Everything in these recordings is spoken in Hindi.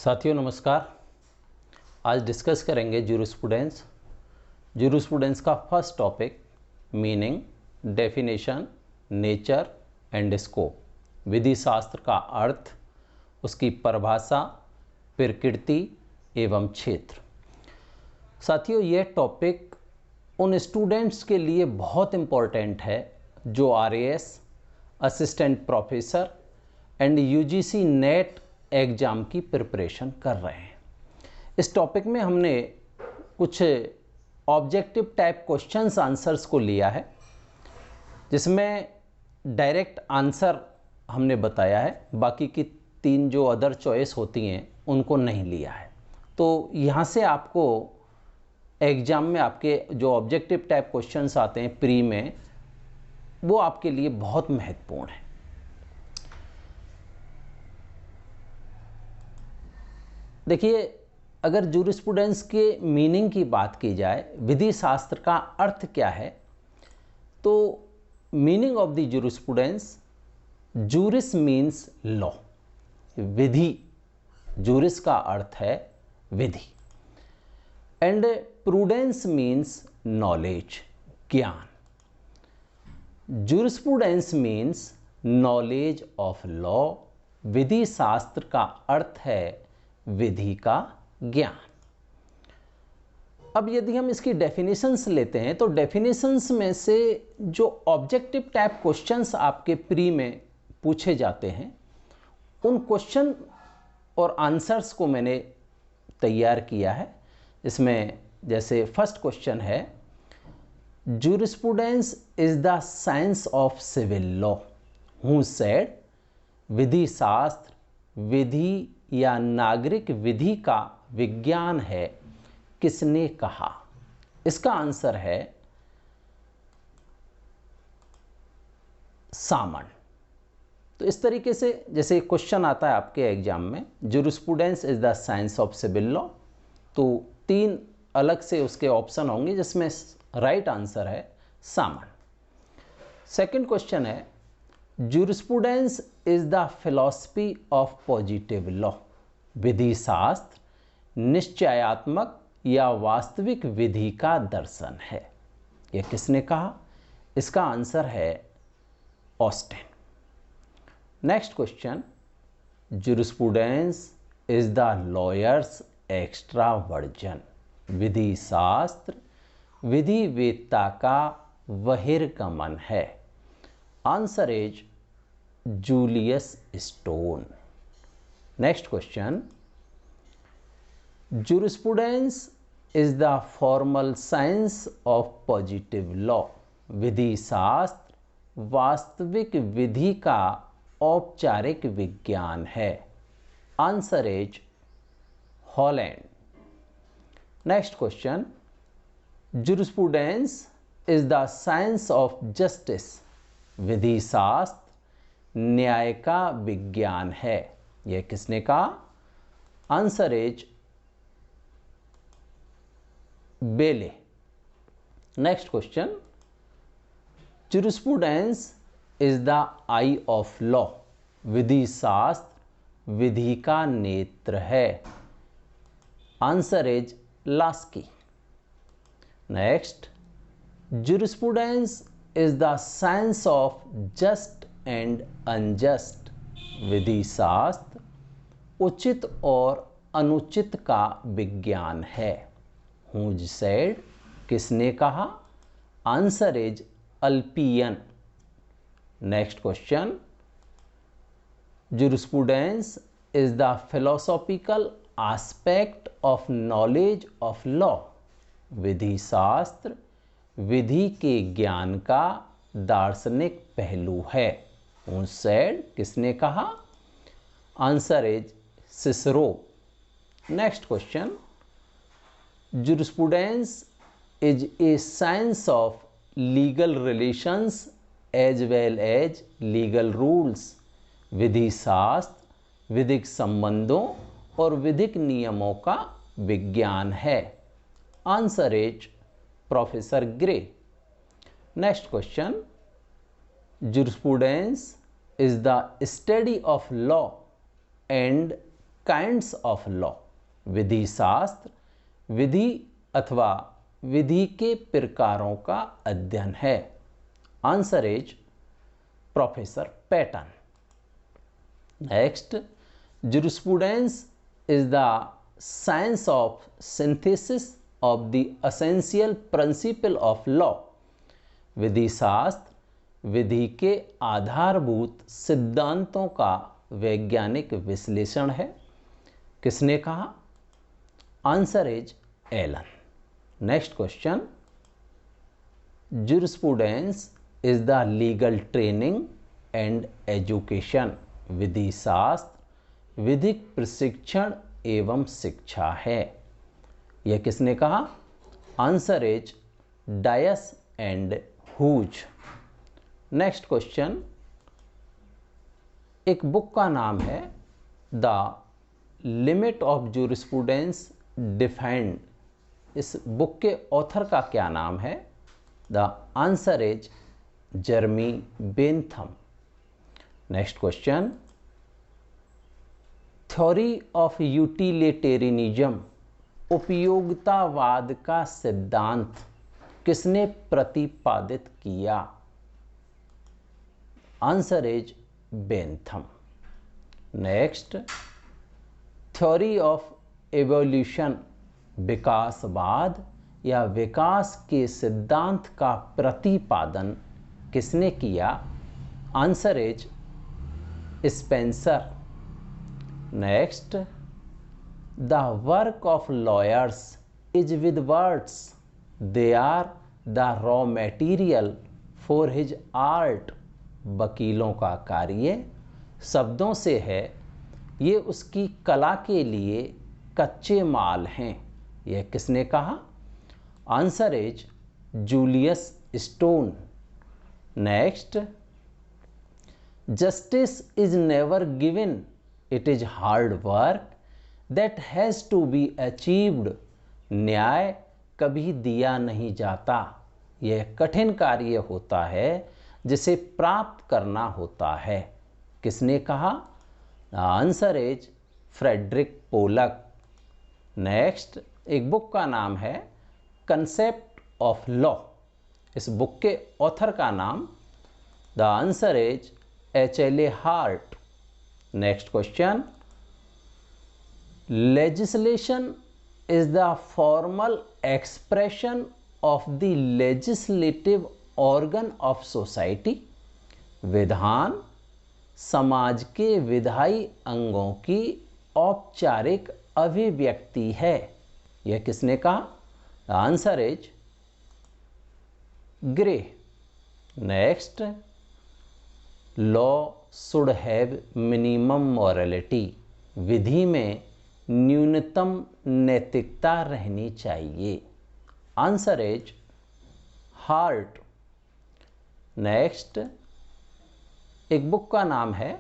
साथियों नमस्कार। आज डिस्कस करेंगे जूरिस्प्रूडेंस। जूरिस्प्रूडेंस का first topic meaning, definition, nature and scope. विधि शास्त्र का अर्थ, उसकी परिभाषा, प्रकृति एवं क्षेत्र। साथियों यह टॉपिक उन स्टूडेंट्स के लिए बहुत इम्पोर्टेंट है जो RAS, assistant professor and UGC net exam की प्रिपरेशन कर रहे हैं। इस टॉपिक में हमने कुछ ऑब्जेक्टिव टाइप क्वेश्चंस आंसर्स को लिया है, जिसमें डायरेक्ट आंसर हमने बताया है, बाकी की 3 जो अदर चॉइस होती हैं उनको नहीं लिया है। तो यहाँ से आपको एग्ज़ाम में आपके जो ऑब्जेक्टिव टाइप क्वेश्चंस आते हैं प्री में, वो आपके लिए बहुत महत्वपूर्ण है। देखिए, अगर जूरिस्प्रूडेंस के मीनिंग की बात की जाए, विधि शास्त्र का अर्थ क्या है, तो meaning of the jurisprudence, juris means law, विधि, जूरिस का अर्थ है विधि, एंड प्रूडेंस मीन्स नॉलेज, ज्ञान। Jurisprudence means knowledge of law, विधि शास्त्र का अर्थ है विधि का ज्ञान। अब यदि हम इसकी डेफिनेशंस लेते हैं तो डेफिनेशंस में से जो ऑब्जेक्टिव टाइप क्वेश्चंस आपके प्री में पूछे जाते हैं, उन क्वेश्चन और आंसर्स को मैंने तैयार किया है। इसमें जैसे फर्स्ट क्वेश्चन है, jurisprudence is the science of civil law who said, विधि शास्त्र विधि या नागरिक विधि का विज्ञान है, किसने कहा? इसका आंसर है सामन। तो इस तरीके से जैसे क्वेश्चन आता है आपके एग्जाम में, jurisprudence is the science of civil law, तो 3 अलग से उसके ऑप्शन होंगे, जिसमें राइट आंसर है सामन। सेकंड क्वेश्चन है, jurisprudence is the philosophy of positive law, विधि शास्त्र निश्चयात्मक या वास्तविक विधि का दर्शन है, यह किसने कहा? इसका आंसर है Austin. Next question, jurisprudence is the lawyer's extraversion, विधि शास्त्र विधि वेत्ता का बहिर्गमन है, answer is Julius Stone. Next question, jurisprudence is the formal science of positive law, विधि शास्त्र वास्तविक विधि का औपचारिक विज्ञान है, answer is Holland. Next question, jurisprudence is the science of justice, विधि शास्त्र न्याय का विज्ञान है, यह किसने कहा? Answer is Bayley. Next question, jurisprudence is the I of law, विधि शास्त्र विधि का नेत्र है, answer is Laski. Next, jurisprudence is the science of just and unjust, विधि शास्त्र उचित और अनुचित का विज्ञान है, हूज सेड, किसने कहा? Answer is Ulpian. Next question, jurisprudence is the philosophical aspect of knowledge of law, विधि शास्त्र विधि के ज्ञान का दार्शनिक पहलू है, हूज सेड, किसने कहा? Answer is Cicero. Next question, jurisprudence is a science of legal relations as well as legal rules, विधि शास्त्र विधिक संबंधों और विधिक नियमों का विज्ञान है, answer is professor Gray. Next question, jurisprudence is the study of law and kinds of law. विधि शास्त्र विधि अथवा विधि के प्रकारों का अध्ययन है। Answer is professor Paton. Next, jurisprudence is the science of synthesis of the essential principle of law। विधि शास्त्र विधि के आधारभूत सिद्धांतों का वैज्ञानिक विश्लेषण है। किसने कहा? Answer is Allen. Next question, jurisprudence is the legal training and education। विधि शास्त्र विधिक प्रशिक्षण एवं शिक्षा है। यह किसने कहा? Answer is Dias and Hughes. Next question, एक बुक का नाम है the limit of jurisprudence defined. इस बुक के ऑथर का क्या नाम है? The answer is Jeremy Bentham. Next question, theory of utilitarianism, उपयोगितावाद का सिद्धांत किसने प्रतिपादित किया? Answer is Bentham. Next, theory of evolution, विकासवाद या विकास के सिद्धांत का प्रतिपादन किसने किया? Answer is Spencer. Next, the work of lawyers is with words, they are the raw material for his art. वकीलों का कार्य शब्दों से है, ये उसकी कला के लिए कच्चे माल हैं। यह किसने कहा? Answer is Julius Stone. Next, justice is never given, it is hard work that has to be achieved. न्याय कभी दिया नहीं जाता, यह कठिन कार्य होता है जिसे प्राप्त करना होता है। किसने कहा? Answer is Frederick Pollock. Next, एक बुक का नाम है कंसेप्ट ऑफ लॉ। इस बुक के ऑथर का नाम? The answer is H.L.A. Hart. Next question, legislation is the formal expression of the legislative organ of society. विधान समाज के विधायी अंगों की औपचारिक अभिव्यक्ति है। यह किसने कहा? Answer is Gray. Next, law should have minimum morality. विधि में न्यूनतम नैतिकता रहनी चाहिए। Answer is Hart. नेक्स्ट, एक बुक का नाम है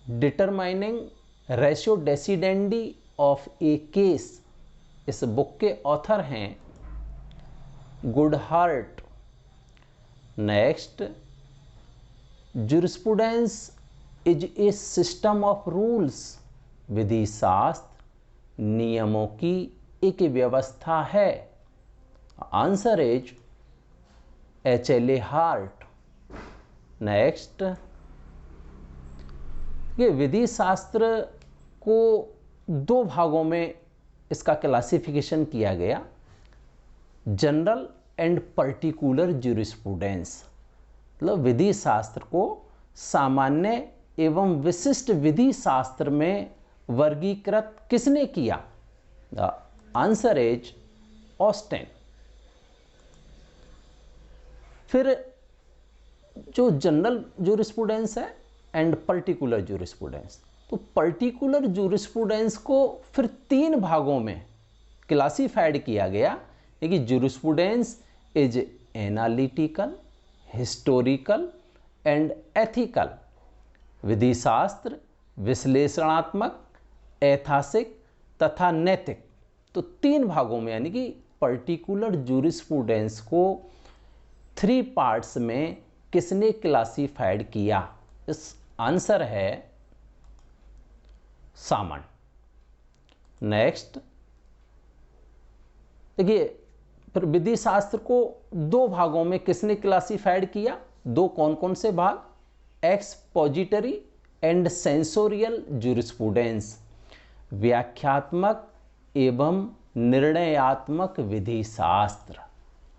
determining ratio decidendi of a case. इस बुक के ऑथर हैं Goodhart. Next, jurisprudence is a system of rules. विधि शास्त्र नियमों की एक व्यवस्था है। Answer is H.L.A. Hart. Next, ये विधि शास्त्र को दो भागों में इसका क्लासिफिकेशन किया गया, जनरल एंड पर्टिकुलर ज्यूरिस्प्रूडेंस। मतलब विधि शास्त्र को सामान्य एवं विशिष्ट विधि शास्त्र में वर्गीकृत किसने किया? The answer is Austin. फिर जो जनरल ज्यूरिस्प्रूडेंस है एंड पर्टिकुलर ज्यूरिस्प्रूडेंस, तो पर्टिकुलर ज्यूरिस्प्रूडेंस को फिर तीन भागों में क्लासिफाइड किया गया कि jurisprudence is analytical, historical and ethical. विधि शास्त्र विश्लेषणात्मक, ऐतिहासिक तथा नैतिक। तो तीन भागों में, यानी कि पर्टिकुलर ज्यूरिस्प्रूडेंस को 3 पार्ट्स में किसने क्लासिफाइड किया? इस आंसर है सामन। नेक्स्ट देखिए, फिर विधि शास्त्र को दो भागों में किसने क्लासिफाइड किया? दो कौन कौन से भाग? एक्सपोजिटरी एंड सेंसोरियल ज्यूरिस्प्रूडेंस, व्याख्यात्मक एवं निर्णयात्मक विधि शास्त्र।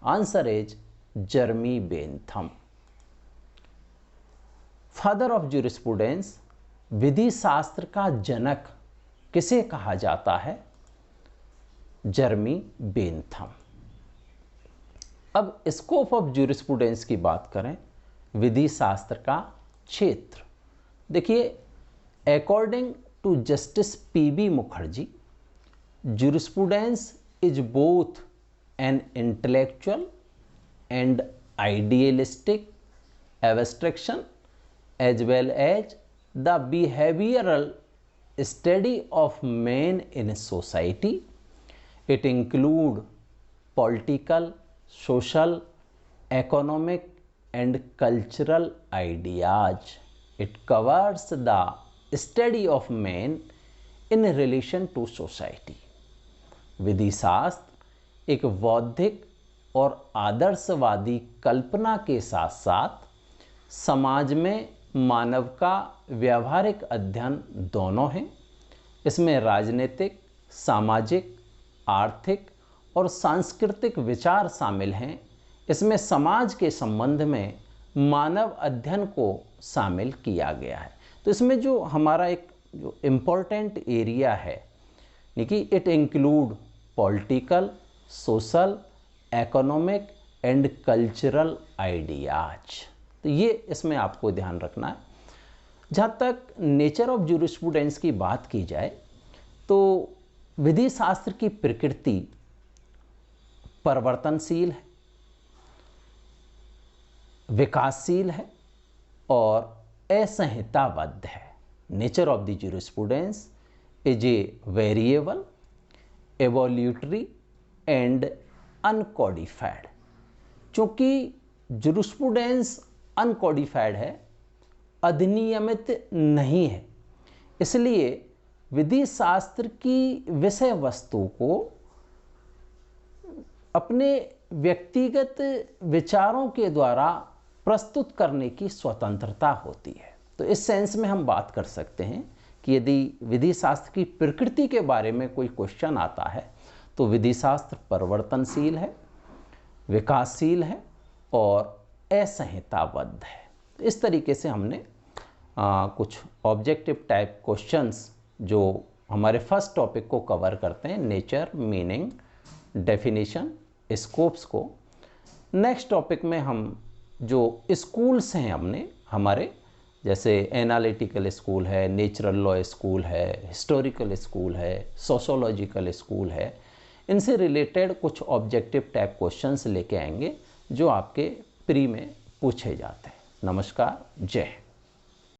Answer is Jeremy Bentham. Father of jurisprudence, विधि शास्त्र का जनक किसे कहा जाता है? Jeremy Bentham. अब स्कोप ऑफ ज्यूरिस्प्रूडेंस की बात करें, विधि शास्त्र का क्षेत्र। देखिए, according to justice P B Mukherjee, jurisprudence is both an intellectual and idealistic abstraction as well as the behavioral study of men in society. It include political, social, economic and cultural ideas. It covers the study of men in relation to society. विधि शास्त्र एक बौद्धिक और आदर्शवादी कल्पना के साथ साथ समाज में मानव का व्यावहारिक अध्ययन दोनों हैं। इसमें राजनीतिक, सामाजिक, आर्थिक और सांस्कृतिक विचार शामिल हैं। इसमें समाज के संबंध में मानव अध्ययन को शामिल किया गया है। तो इसमें जो हमारा एक जो इम्पोर्टेंट एरिया है, यानी कि it include political, social, economic and cultural ideas. तो ये इसमें आपको ध्यान रखना है। जहाँ तक नेचर ऑफ ज्यूरिस्प्रूडेंस की बात की जाए तो विधि शास्त्र की प्रकृति परिवर्तनशील है, विकासशील है और असंहिताबद्ध है। Nature of the jurisprudence is a variable, evolutionary and uncodified. चूँकि ज्यूरिस्प्रूडेंस अनकोडिफाइड है, अधिनियमित नहीं है, इसलिए विधि शास्त्र की विषय वस्तु को अपने व्यक्तिगत विचारों के द्वारा प्रस्तुत करने की स्वतंत्रता होती है। तो इस सेंस में हम बात कर सकते हैं कि यदि विधि शास्त्र की प्रकृति के बारे में कोई क्वेश्चन आता है तो विधि शास्त्र परिवर्तनशील है, विकासशील है और असंहिताबद्ध है। इस तरीके से हमने कुछ ऑब्जेक्टिव टाइप क्वेश्चंस जो हमारे फर्स्ट टॉपिक को कवर करते हैं, नेचर, मीनिंग, डेफिनेशन, स्कोप्स को। नेक्स्ट टॉपिक में हम जो स्कूल्स हैं हमने हमारे, जैसे एनालिटिकल स्कूल है, नेचुरल लॉ स्कूल है, हिस्टोरिकल स्कूल है, सोशोलॉजिकल स्कूल है, इनसे रिलेटेड कुछ ऑब्जेक्टिव टाइप क्वेश्चंस लेके आएंगे जो आपके प्री में पूछे जाते हैं। नमस्कार, जय हिंद।